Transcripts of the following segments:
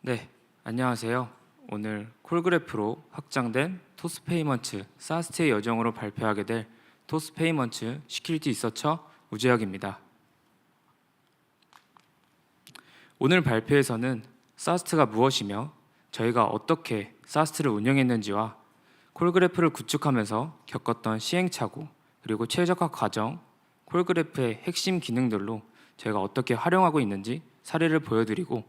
네, 안녕하세요. 오늘 콜그래프로 확장된 토스페이먼츠 사스트의 여정으로 발표하게 될 토스페이먼츠 시큐리티 리서처 우재혁입니다. 오늘 발표에서는 사스트가 무엇이며 저희가 어떻게 사스트를 운영했는지와 콜그래프를 구축하면서 겪었던 시행착오 그리고 최적화 과정, 콜그래프의 핵심 기능들로 저희가 어떻게 활용하고 있는지 사례를 보여드리고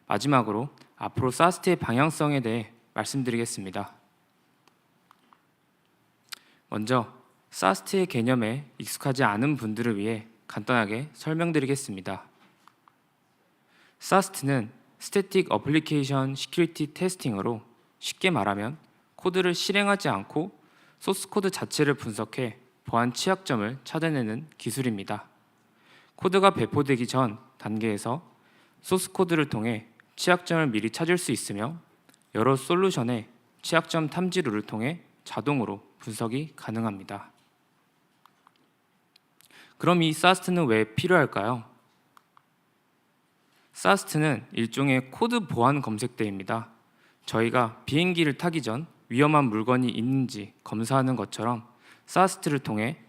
마지막으로 앞으로 사스트의 방향성에 대해 말씀드리겠습니다. 먼저 사스트의 개념에 익숙하지 않은 분들을 위해 간단하게 설명드리겠습니다. 사스트는 Static Application Security Testing으로 쉽게 말하면 코드를 실행하지 않고 소스 코드 자체를 분석해 보안 취약점을 찾아내는 기술입니다. 코드가 배포되기 전 단계에서 소스 코드를 통해 취약점을 미리 찾을 수 있으며 여러 솔루션의 취약점 탐지 룰을 통해 자동으로 분석이 가능합니다. 그럼 이 사스트는 왜 필요할까요? 사스트는 일종의 코드 보안 검색대입니다. 저희가 비행기를 타기 전 위험한 물건이 있는지 검사하는 것처럼 사스트를 통해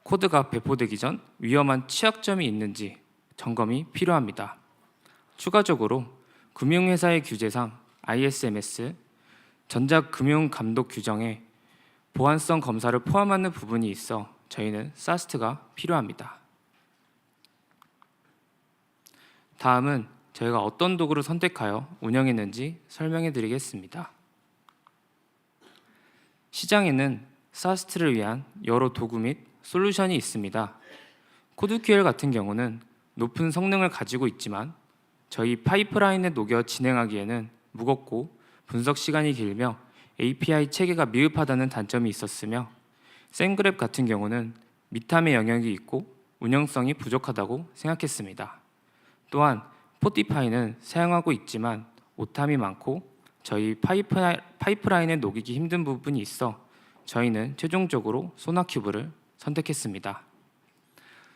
코드가 배포되기 전 위험한 취약점이 있는지 점검이 필요합니다. 추가적으로 금융회사의 규제상 ISMS, 전자금융감독 규정에 보안성 검사를 포함하는 부분이 있어 저희는 사스트가 필요합니다. 다음은 저희가 어떤 도구를 선택하여 운영했는지 설명해 드리겠습니다. 시장에는 사스트를 위한 여러 도구 및 솔루션이 있습니다. 코드QL 같은 경우는 높은 성능을 가지고 있지만 저희 파이프라인에 녹여 진행하기에는 무겁고 분석 시간이 길며 API 체계가 미흡하다는 단점이 있었으며 샌그랩 같은 경우는 미탐의 영역이 있고 운영성이 부족하다고 생각했습니다. 또한 포티파이는 사용하고 있지만 오탐이 많고 저희 파이프라인에 녹이기 힘든 부분이 있어 저희는 최종적으로 소나큐브를 선택했습니다.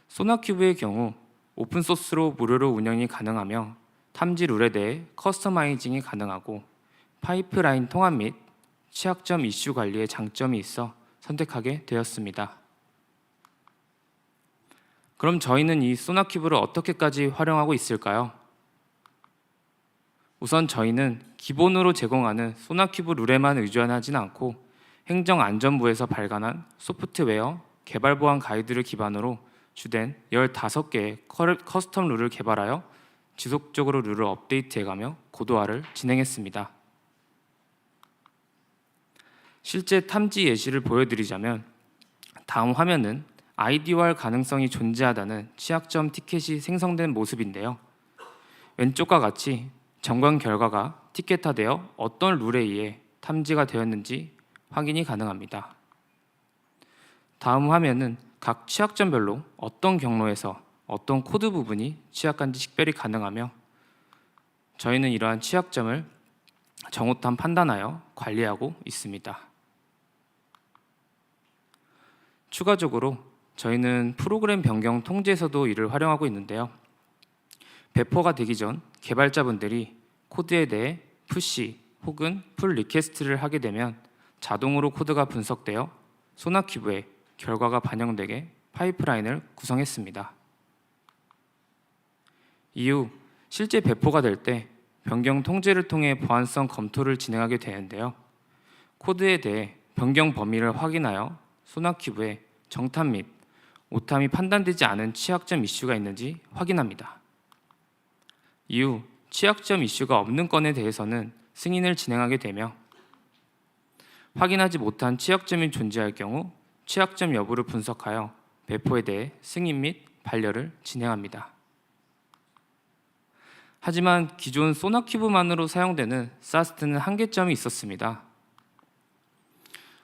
소나큐브의 경우 오픈소스로 무료로 운영이 가능하며 탐지 룰에 대해 커스터마이징이 가능하고 파이프라인 통합 및 취약점 이슈 관리에 장점이 있어 선택하게 되었습니다. 그럼 저희는 이 소나큐브를 어떻게까지 활용하고 있을까요? 우선 저희는 기본으로 제공하는 소나큐브 룰에만 의존하지는 않고 행정안전부에서 발간한 소프트웨어 개발 보안 가이드를 기반으로 주된 15개의 커스텀 룰을 개발하여 지속적으로 룰을 업데이트해가며 고도화를 진행했습니다. 실제 탐지 예시를 보여드리자면 다음 화면은 아이디어할 가능성이 존재하다는 취약점 티켓이 생성된 모습인데요. 왼쪽과 같이 점검 결과가 티켓화되어 어떤 룰에 의해 탐지가 되었는지 확인이 가능합니다. 다음 화면은 각 취약점별로 어떤 경로에서 어떤 코드 부분이 취약한지 식별이 가능하며 저희는 이러한 취약점을 정오탐 판단하여 관리하고 있습니다. 추가적으로 저희는 프로그램 변경 통제에서도 이를 활용하고 있는데요. 배포가 되기 전 개발자분들이 코드에 대해 푸시 혹은 풀 리퀘스트를 하게 되면 자동으로 코드가 분석되어 소나큐브에 결과가 반영되게 파이프라인을 구성했습니다. 이후 실제 배포가 될 때 변경 통제를 통해 보안성 검토를 진행하게 되는데요. 코드에 대해 변경 범위를 확인하여 소나큐브에 정탐 및 오탐이 판단되지 않은 취약점 이슈가 있는지 확인합니다. 이후 취약점 이슈가 없는 건에 대해서는 승인을 진행하게 되며 확인하지 못한 취약점이 존재할 경우 취약점 여부를 분석하여 배포에 대해 승인 및 반려를 진행합니다. 하지만 기존 소나큐브만으로 사용되는 사스트는 한계점이 있었습니다.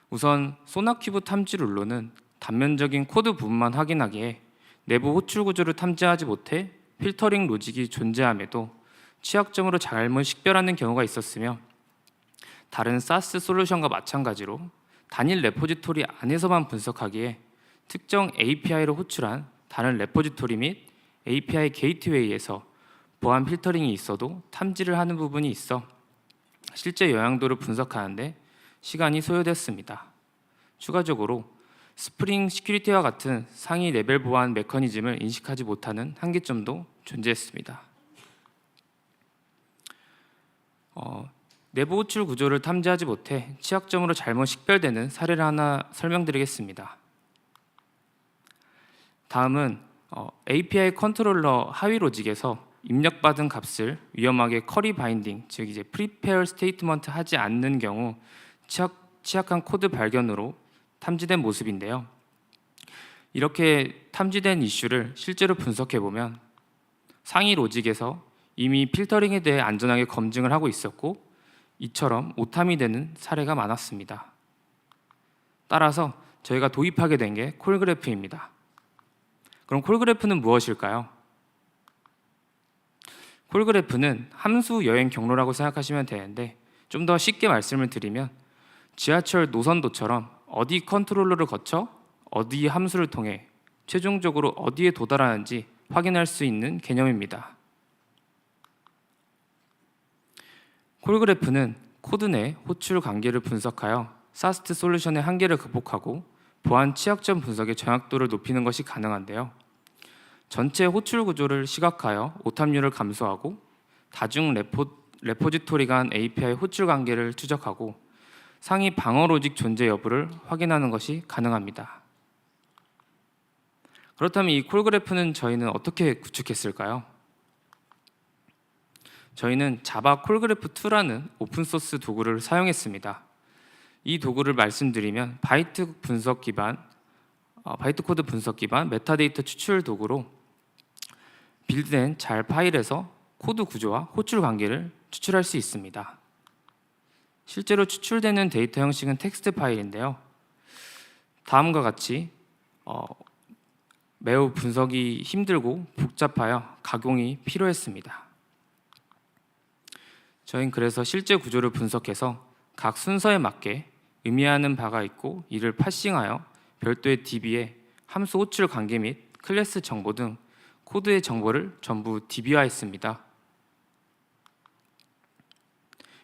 우선 소나큐브 탐지 룰로는 단면적인 코드 부분만 확인하기에 내부 호출 구조를 탐지하지 못해 필터링 로직이 존재함에도 취약점으로 잘못 식별하는 경우가 있었으며 다른 사스 솔루션과 마찬가지로 단일 레포지토리 안에서만 분석하기에 특정 API를 호출한 다른 레포지토리 및 API 게이트웨이에서 보안 필터링이 있어도 탐지를 하는 부분이 있어 실제 영향도를 분석하는데 시간이 소요됐습니다. 추가적으로 스프링 시큐리티와 같은 상위 레벨 보안 메커니즘을 인식하지 못하는 한계점도 존재했습니다. 내부 호출 구조를 탐지하지 못해 취약점으로 잘못 식별되는 사례를 하나 설명드리겠습니다. 다음은 API 컨트롤러 하위 로직에서 입력받은 값을 위험하게 커리 바인딩, 즉 이제 프리페어 스테이트먼트 하지 않는 경우 취약한 코드 발견으로 탐지된 모습인데요. 이렇게 탐지된 이슈를 실제로 분석해 보면 상위 로직에서 이미 필터링에 대해 안전하게 검증을 하고 있었고 이처럼 오탐이 되는 사례가 많았습니다. 따라서 저희가 도입하게 된 게 콜그래프입니다. 그럼 콜그래프는 무엇일까요? 콜그래프는 함수 여행 경로라고 생각하시면 되는데 좀 더 쉽게 말씀을 드리면 지하철 노선도처럼 어디 컨트롤러를 거쳐 어디 함수를 통해 최종적으로 어디에 도달하는지 확인할 수 있는 개념입니다. 콜그래프는 코드 내 호출 관계를 분석하여 사스트 솔루션의 한계를 극복하고 보안 취약점 분석의 정확도를 높이는 것이 가능한데요. 전체 호출 구조를 시각화하여 오탐률을 감소하고 다중 레포지토리 간 API 호출 관계를 추적하고 상위 방어 로직 존재 여부를 확인하는 것이 가능합니다. 그렇다면 이 콜그래프는 저희는 어떻게 구축했을까요? 저희는 자바 콜그래프2라는 오픈소스 도구를 사용했습니다. 이 도구를 말씀드리면 바이트 코드 분석 기반 메타데이터 추출 도구로 빌드된 잘 파일에서 코드 구조와 호출 관계를 추출할 수 있습니다. 실제로 추출되는 데이터 형식은 텍스트 파일인데요. 다음과 같이 매우 분석이 힘들고 복잡하여 가공이 필요했습니다. 저희는 그래서 실제 구조를 분석해서 각 순서에 맞게 의미하는 바가 있고 이를 파싱하여 별도의 DB에 함수 호출 관계 및 클래스 정보 등 코드의 정보를 전부 DB화했습니다.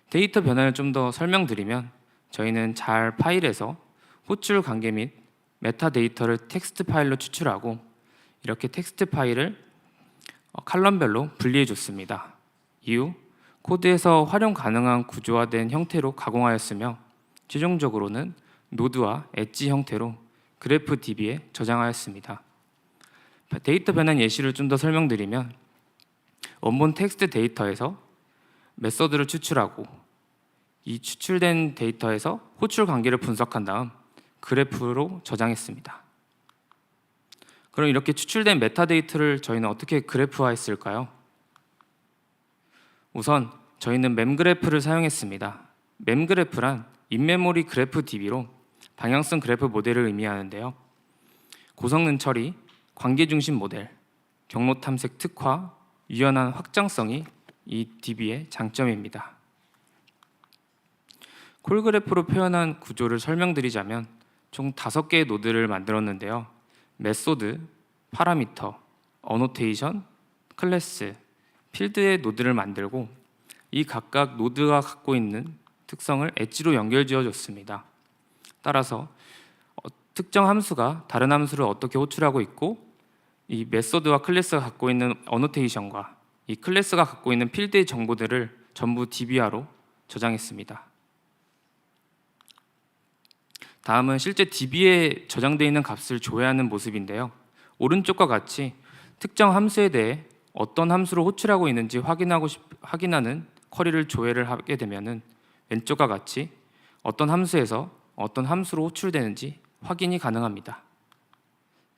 데이터 변환을 좀 더 설명드리면 저희는 잘 파일에서 호출 관계 및 메타데이터를 텍스트 파일로 추출하고 이렇게 텍스트 파일을 칼럼별로 분리해 줬습니다. 이후 코드에서 활용 가능한 구조화된 형태로 가공하였으며 최종적으로는 노드와 엣지 형태로 그래프 DB에 저장하였습니다. 데이터 변환 예시를 좀 더 설명드리면 원본 텍스트 데이터에서 메서드를 추출하고 이 추출된 데이터에서 호출 관계를 분석한 다음 그래프로 저장했습니다. 그럼 이렇게 추출된 메타데이터를 저희는 어떻게 그래프화했을까요? 우선 저희는 mem그래프를 사용했습니다. mem그래프란 인메모리 그래프 DB로 방향성 그래프 모델을 의미하는데요. 고성능 처리, 관계 중심 모델, 경로 탐색 특화, 유연한 확장성이 이 DB의 장점입니다. 콜그래프로 표현한 구조를 설명드리자면 총 5개의 노드를 만들었는데요. 메소드, 파라미터, 어노테이션, 클래스, 필드의 노드를 만들고 이 각각 노드가 갖고 있는 특성을 엣지로 연결지어 줬습니다. 따라서 특정 함수가 다른 함수를 어떻게 호출하고 있고 이 메소드와 클래스가 갖고 있는 어노테이션과 이 클래스가 갖고 있는 필드의 정보들을 전부 DB화로 저장했습니다. 다음은 실제 DB에 저장되어 있는 값을 조회하는 모습인데요. 오른쪽과 같이 특정 함수에 대해 어떤 함수를 호출하고 있는지 확인하는 쿼리를 조회를 하게 되면은 왼쪽과 같이 어떤 함수에서 어떤 함수로 호출되는지 확인이 가능합니다.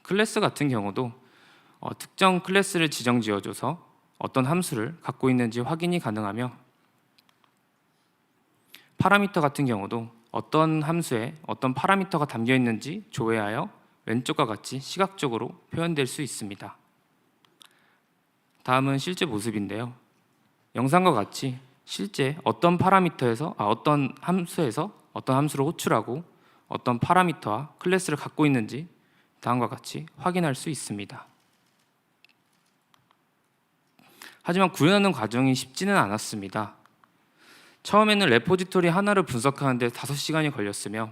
클래스 같은 경우도 특정 클래스를 지정 지어줘서 어떤 함수를 갖고 있는지 확인이 가능하며 파라미터 같은 경우도 어떤 함수에 어떤 파라미터가 담겨 있는지 조회하여 왼쪽과 같이 시각적으로 표현될 수 있습니다. 다음은 실제 모습인데요. 영상과 같이 실제 어떤 함수에서 어떤 함수를 호출하고 어떤 파라미터와 클래스를 갖고 있는지 다음과 같이 확인할 수 있습니다. 하지만 구현하는 과정이 쉽지는 않았습니다. 처음에는 레포지토리 하나를 분석하는데 5시간이 걸렸으며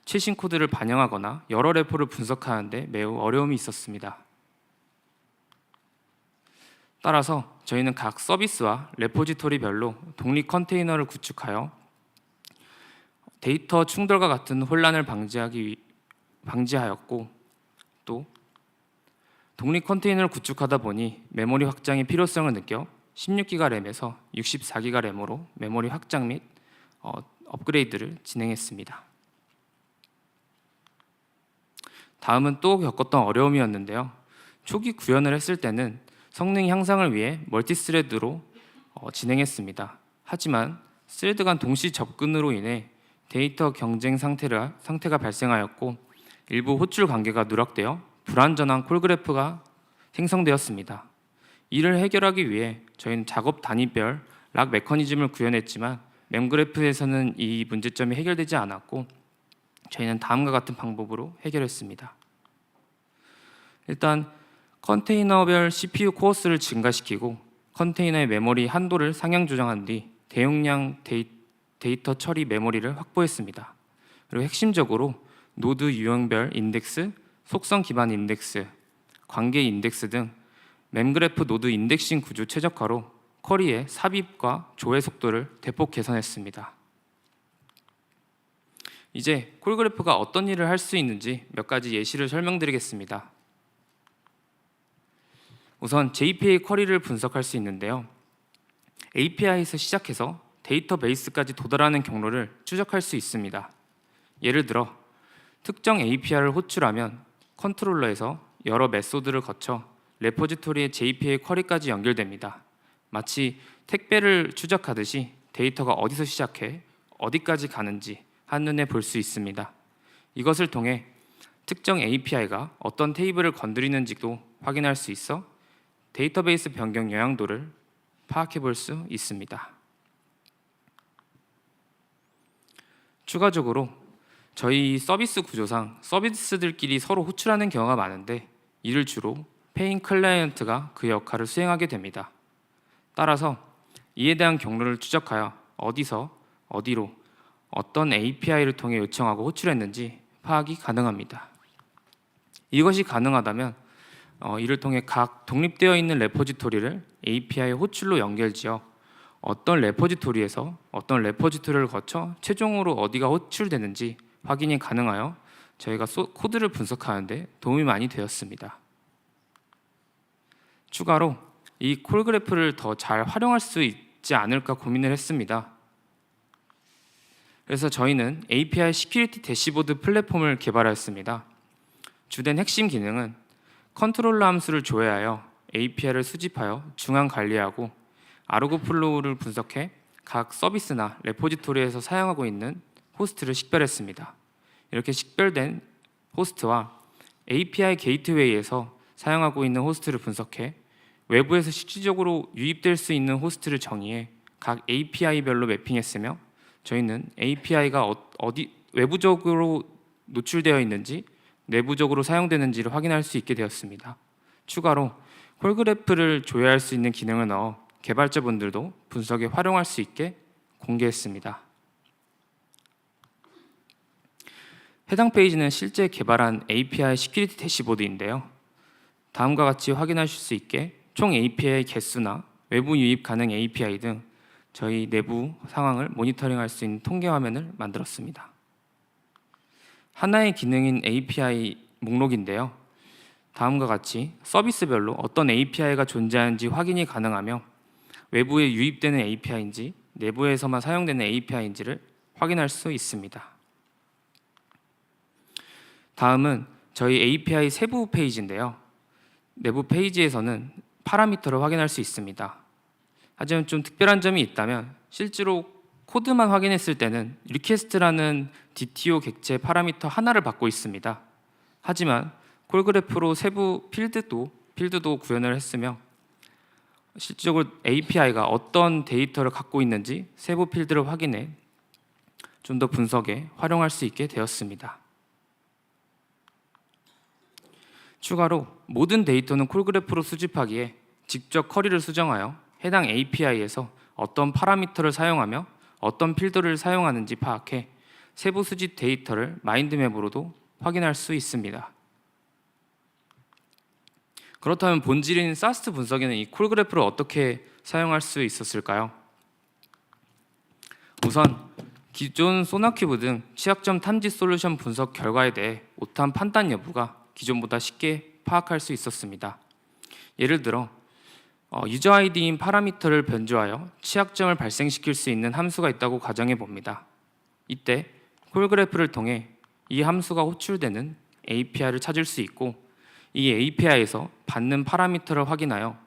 최신 코드를 반영하거나 여러 레포를 분석하는데 매우 어려움이 있었습니다. 따라서 저희는 각 서비스와 레포지토리별로 독립 컨테이너를 구축하여 데이터 충돌과 같은 혼란을 방지하였고, 또 독립 컨테이너를 구축하다 보니 메모리 확장의 필요성을 느껴 16기가 램에서 64기가 램으로 메모리 확장 및 업그레이드를 진행했습니다. 다음은 또 겪었던 어려움이었는데요. 초기 구현을 했을 때는 성능 향상을 위해 멀티스레드로 진행했습니다. 하지만 스레드 간 동시 접근으로 인해 데이터 경쟁 상태가 발생하였고 일부 호출 관계가 누락되어 불완전한 콜그래프가 생성되었습니다. 이를 해결하기 위해 저희는 작업 단위별 락 메커니즘을 구현했지만 mem그래프에서는 이 문제점이 해결되지 않았고 저희는 다음과 같은 방법으로 해결했습니다. 일단 컨테이너별 CPU 코어 수를 증가시키고 컨테이너의 메모리 한도를 상향 조정한 뒤 대용량 데이터 처리 메모리를 확보했습니다. 그리고 핵심적으로 노드 유형별 인덱스, 속성 기반 인덱스, 관계 인덱스 등 mem그래프 노드 인덱싱 구조 최적화로 쿼리의 삽입과 조회 속도를 대폭 개선했습니다. 이제 콜그래프가 어떤 일을 할 수 있는지 몇 가지 예시를 설명드리겠습니다. 우선 JPA 쿼리를 분석할 수 있는데요. API에서 시작해서 데이터베이스까지 도달하는 경로를 추적할 수 있습니다. 예를 들어 특정 API를 호출하면 컨트롤러에서 여러 메소드를 거쳐 레포지토리의 JPA 쿼리까지 연결됩니다. 마치 택배를 추적하듯이 데이터가 어디서 시작해 어디까지 가는지 한눈에 볼 수 있습니다. 이것을 통해 특정 API가 어떤 테이블을 건드리는지도 확인할 수 있어 데이터베이스 변경 영향도를 파악해 볼 수 있습니다. 추가적으로 저희 서비스 구조상 서비스들끼리 서로 호출하는 경우가 많은데 이를 주로 페인 클라이언트가 그 역할을 수행하게 됩니다. 따라서 이에 대한 경로를 추적하여 어디서 어디로 어떤 API를 통해 요청하고 호출했는지 파악이 가능합니다. 이것이 가능하다면 이를 통해 각 독립되어 있는 레포지토리를 API 호출로 연결지어 어떤 레포지토리에서 어떤 레포지토리를 거쳐 최종으로 어디가 호출되는지 확인이 가능하여 저희가 코드를 분석하는데 도움이 많이 되었습니다. 추가로 이 콜그래프를 더 잘 활용할 수 있지 않을까 고민을 했습니다. 그래서 저희는 API 시큐리티 대시보드 플랫폼을 개발하였습니다. 주된 핵심 기능은 컨트롤러 함수를 조회하여 API를 수집하여 중앙 관리하고 아르고 플로우를 분석해 각 서비스나 레포지토리에서 사용하고 있는 호스트를 식별했습니다. 이렇게 식별된 호스트와 API 게이트웨이에서 사용하고 있는 호스트를 분석해 외부에서 실질적으로 유입될 수 있는 호스트를 정의해 각 API별로 매핑했으며 저희는 API가 외부적으로 노출되어 있는지 내부적으로 사용되는지를 확인할 수 있게 되었습니다. 추가로 콜그래프를 조회할 수 있는 기능을 넣어 개발자분들도 분석에 활용할 수 있게 공개했습니다. 해당 페이지는 실제 개발한 API 시큐리티 대시보드인데요. 다음과 같이 확인하실 수 있게 총 API 개수나 외부 유입 가능 API 등 저희 내부 상황을 모니터링할 수 있는 통계 화면을 만들었습니다. 하나의 기능인 API 목록인데요. 다음과 같이 서비스별로 어떤 API가 존재하는지 확인이 가능하며 외부에 유입되는 API인지 내부에서만 사용되는 API인지를 확인할 수 있습니다. 다음은 저희 API 세부 페이지인데요. 내부 페이지에서는 파라미터를 확인할 수 있습니다. 하지만 좀 특별한 점이 있다면 실제로 코드만 확인했을 때는 리퀘스트라는 DTO 객체 파라미터 하나를 받고 있습니다. 하지만 콜그래프로 세부 필드도 구현을 했으며 실질적으로 API가 어떤 데이터를 갖고 있는지 세부 필드를 확인해 좀 더 분석에 활용할 수 있게 되었습니다. 추가로 모든 데이터는 콜그래프로 수집하기에 직접 쿼리를 수정하여 해당 API에서 어떤 파라미터를 사용하며 어떤 필드를 사용하는지 파악해 세부 수집 데이터를 마인드맵으로도 확인할 수 있습니다. 그렇다면 본질인 SAST 분석에는 이 콜그래프를 어떻게 사용할 수 있었을까요? 우선 기존 소나큐브 등 취약점 탐지 솔루션 분석 결과에 대해 오탄 판단 여부가 기존보다 쉽게 파악할 수 있었습니다. 예를 들어 유저 아이디인 파라미터를 변조하여 취약점을 발생시킬 수 있는 함수가 있다고 가정해 봅니다. 이때 콜그래프를 통해 이 함수가 호출되는 API를 찾을 수 있고 이 API에서 받는 파라미터를 확인하여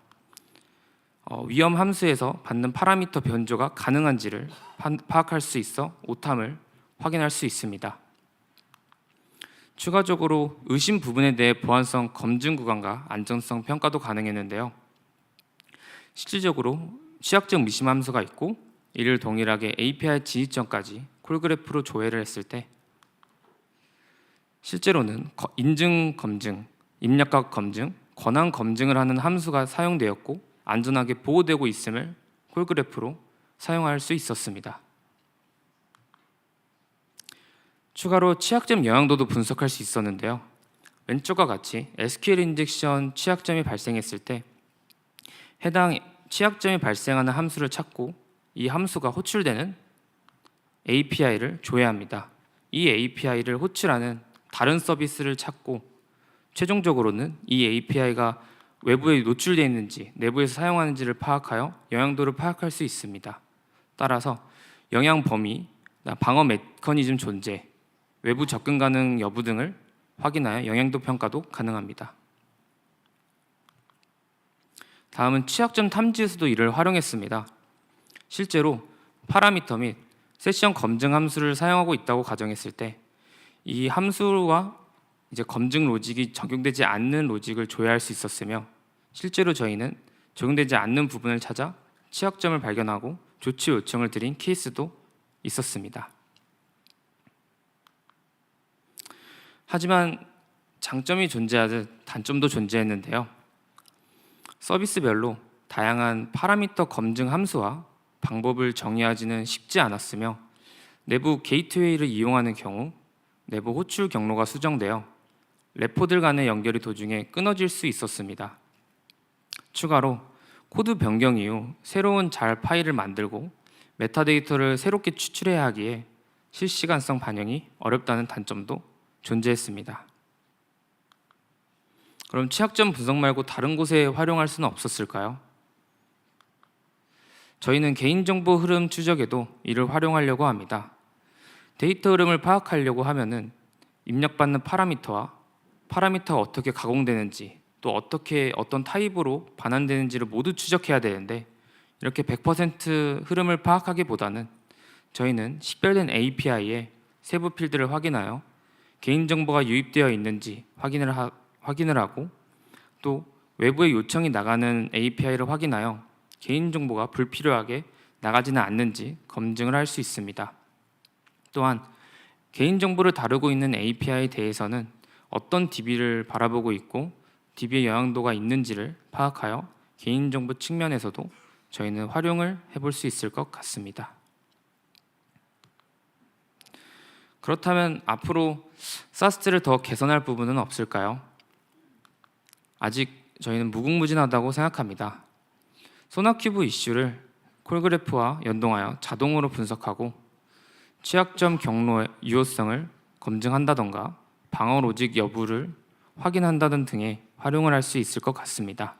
위험 함수에서 받는 파라미터 변조가 가능한지를 파악할 수 있어 오탐을 확인할 수 있습니다. 추가적으로 의심 부분에 대해 보안성 검증 구간과 안전성 평가도 가능했는데요. 실질적으로 취약점 의심 함수가 있고 이를 동일하게 API 지지점까지 콜그래프로 조회를 했을 때 실제로는 인증 검증, 입력각 검증, 권한 검증을 하는 함수가 사용되었고 안전하게 보호되고 있음을 콜그래프로 사용할 수 있었습니다. 추가로 취약점 영향도도 분석할 수 있었는데요. 왼쪽과 같이 SQL 인젝션 취약점이 발생했을 때 해당 취약점이 발생하는 함수를 찾고 이 함수가 호출되는 API를 조회합니다. 이 API를 호출하는 다른 서비스를 찾고 최종적으로는 이 API가 외부에 노출되어 있는지 내부에서 사용하는지를 파악하여 영향도를 파악할 수 있습니다. 따라서 영향 범위, 방어 메커니즘 존재, 외부 접근 가능 여부 등을 확인하여 영향도 평가도 가능합니다. 다음은 취약점 탐지에서도 이를 활용했습니다. 실제로 파라미터 및 세션 검증 함수를 사용하고 있다고 가정했을 때 이 함수와 이제 검증 로직이 적용되지 않는 로직을 조회할 수 있었으며 실제로 저희는 적용되지 않는 부분을 찾아 취약점을 발견하고 조치 요청을 드린 케이스도 있었습니다. 하지만 장점이 존재하듯 단점도 존재했는데요. 서비스별로 다양한 파라미터 검증 함수와 방법을 정의하지는 쉽지 않았으며 내부 게이트웨이를 이용하는 경우 내부 호출 경로가 수정되어 레포들 간의 연결이 도중에 끊어질 수 있었습니다. 추가로 코드 변경 이후 새로운 잘 파일을 만들고 메타데이터를 새롭게 추출해야 하기에 실시간성 반영이 어렵다는 단점도 존재했습니다. 그럼 취약점 분석 말고 다른 곳에 활용할 수는 없었을까요? 저희는 개인정보 흐름 추적에도 이를 활용하려고 합니다. 데이터 흐름을 파악하려고 하면은 입력받는 파라미터와 파라미터가 어떻게 가공되는지 또 어떻게 어떤 타입으로 반환되는지를 모두 추적해야 되는데 이렇게 100% 흐름을 파악하기보다는 저희는 식별된 API의 세부 필드를 확인하여 개인정보가 유입되어 있는지 확인을 하고 또 외부에 요청이 나가는 API를 확인하여 개인정보가 불필요하게 나가지는 않는지 검증을 할 수 있습니다. 또한 개인정보를 다루고 있는 API에 대해서는 어떤 DB를 바라보고 있고 DB의 영향도가 있는지를 파악하여 개인정보 측면에서도 저희는 활용을 해볼 수 있을 것 같습니다. 그렇다면 앞으로 사스트를 더 개선할 부분은 없을까요? 아직 저희는 무궁무진하다고 생각합니다. 소나큐브 이슈를 콜그래프와 연동하여 자동으로 분석하고 취약점 경로의 유효성을 검증한다던가 방어 로직 여부를 확인한다든 등의 활용을 할 수 있을 것 같습니다.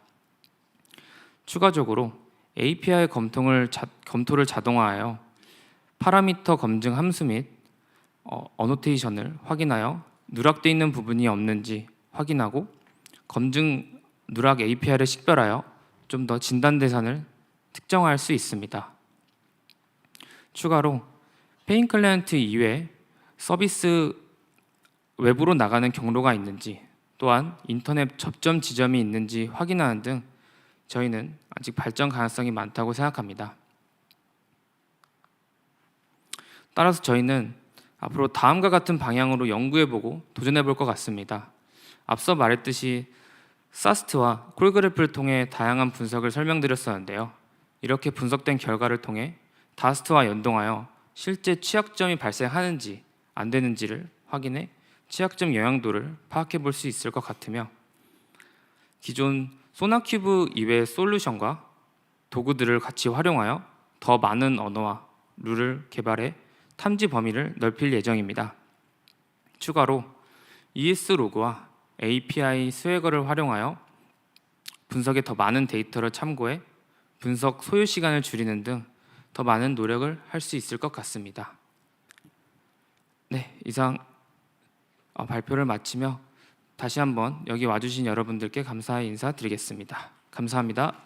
추가적으로 API 검토를 자동화하여 파라미터 검증 함수 및 어노테이션을 확인하여 누락되어 있는 부분이 없는지 확인하고 검증 누락 API를 식별하여 좀 더 진단 대상을 특정할 수 있습니다. 추가로 페인 클라이언트 이외에 서비스 외부로 나가는 경로가 있는지 또한 인터넷 접점 지점이 있는지 확인하는 등 저희는 아직 발전 가능성이 많다고 생각합니다. 따라서 저희는 앞으로 다음과 같은 방향으로 연구해보고 도전해볼 것 같습니다. 앞서 말했듯이 사스트와 콜그래프를 통해 다양한 분석을 설명드렸었는데요. 이렇게 분석된 결과를 통해 다스트와 연동하여 실제 취약점이 발생하는지 안 되는지를 확인해 취약점 영향도를 파악해 볼 수 있을 것 같으며, 기존 소나큐브 이외의 솔루션과 도구들을 같이 활용하여 더 많은 언어와 룰을 개발해 탐지 범위를 넓힐 예정입니다. 추가로 ES 로그와 API 스웨거를 활용하여 분석에 더 많은 데이터를 참고해 분석 소요 시간을 줄이는 등 더 많은 노력을 할 수 있을 것 같습니다. 네, 이상 발표를 마치며 다시 한번 여기 와주신 여러분들께 감사의 인사드리겠습니다. 감사합니다.